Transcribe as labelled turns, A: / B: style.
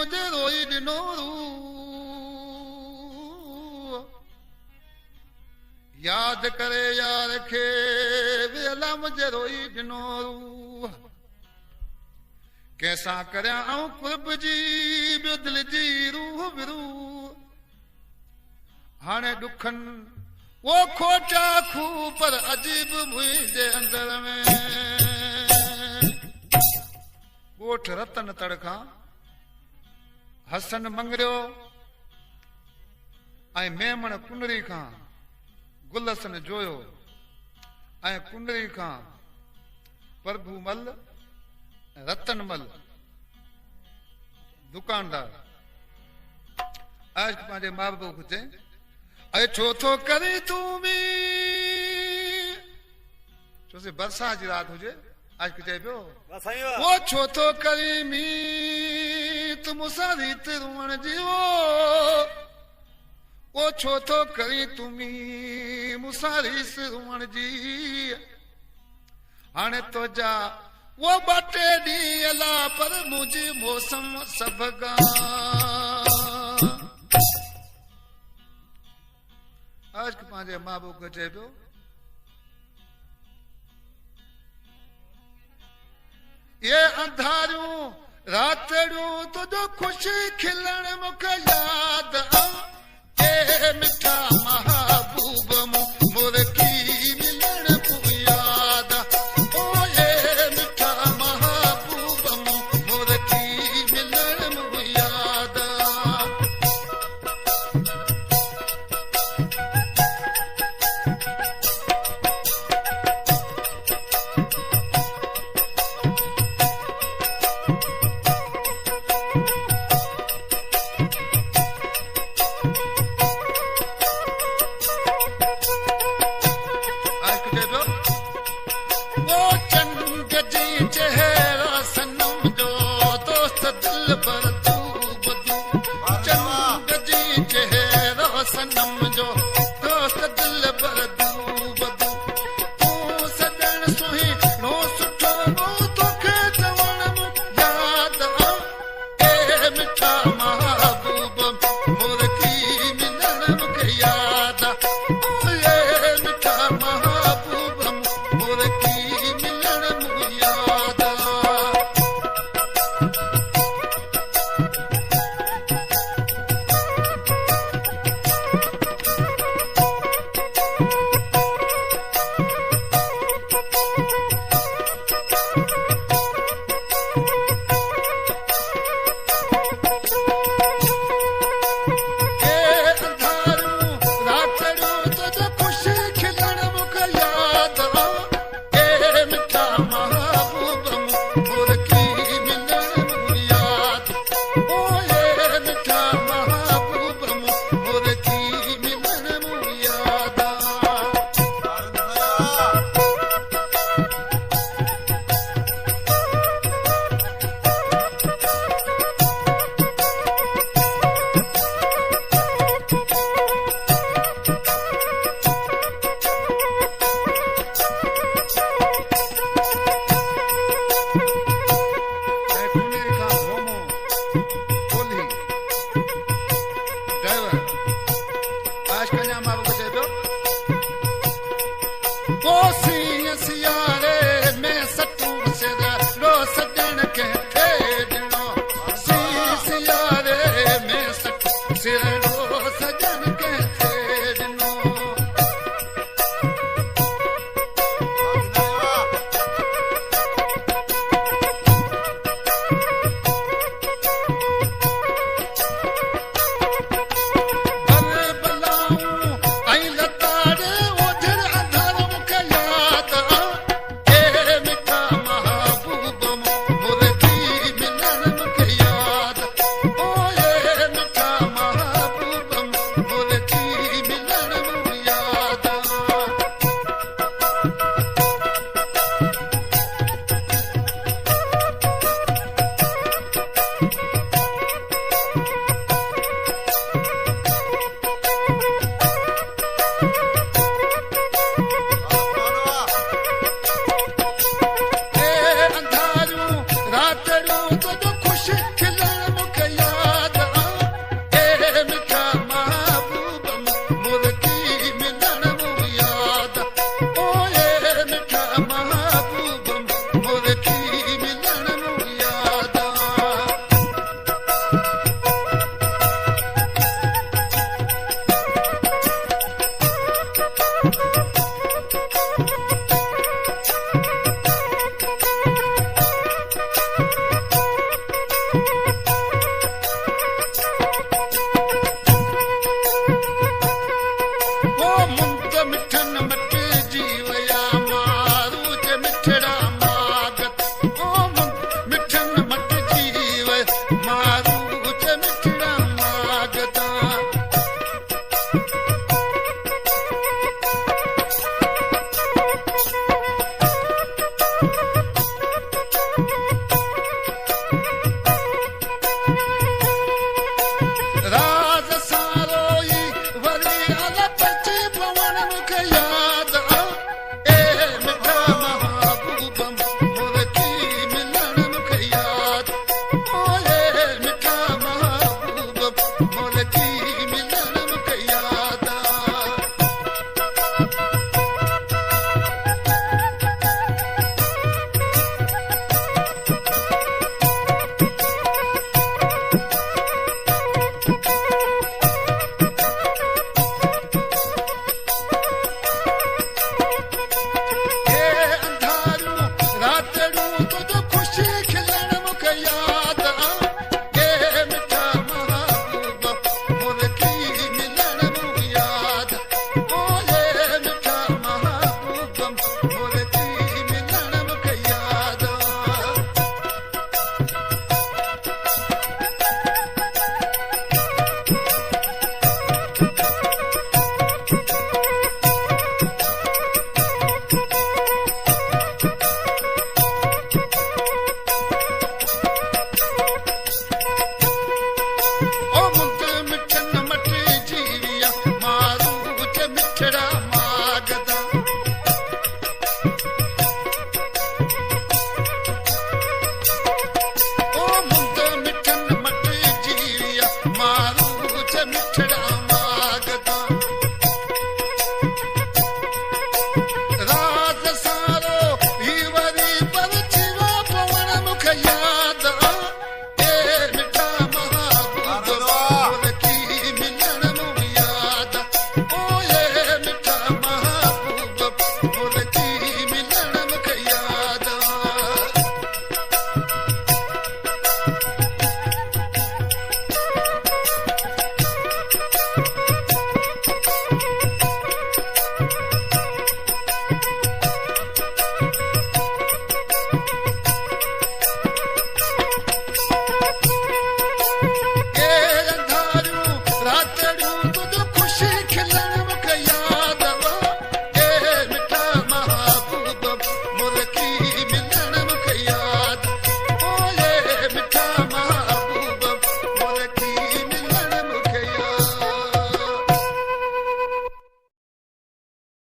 A: मुझे रोई दिनो रू याद करे यार खे वेला मुझे रोई दिनो रू कैसा करया आऊं कुर्ब जी ॿियो दिल जी रूह विरू हाणे दुखन वो खोटा खू पर अजीब मुझे अंदर में ॻोठ रतन तड़खा हसन मंगरियो ऐं मेमण कुंडरी खां गुलसन जोयो ऐं कुंडरी खां प्रभु मल रतन मल दुकानदार आज पंहिंजे मां बाप खे चई अरे छो थो करे तूं बि छोसे बरसात जी रात हुजे आज के चए पियो वो छो थो करे मी तूं मूंसां रीत रुअण जी वो छो थो करे तूं मी मूंसां रीस रुअण जी हाणे तुंहिंजा वो ॿटे ॾींहं अला पर मुंहिंजी मौसम सभ आज के पंहिंजे मां बाप खे चए पियो ये अंधारियूं रातड़ियूं तुंहिंजो ख़ुशी खिलण मूंखे यादि ए मिठा महबूब मुर्की मिलण मूं यादि ओ ये मिठा महबूब मुर्की मिलण मूं यादि सनम जो दोस्त दिल पर दू बदू तूं सजण सुहिणो सुठो तोखे चवण याद ए मिठा महबूब मुर्की मिलण मूंखे याद ए मिठा महबूब मुर्की मिलण मूं याद रातड़ियों तो जो खुश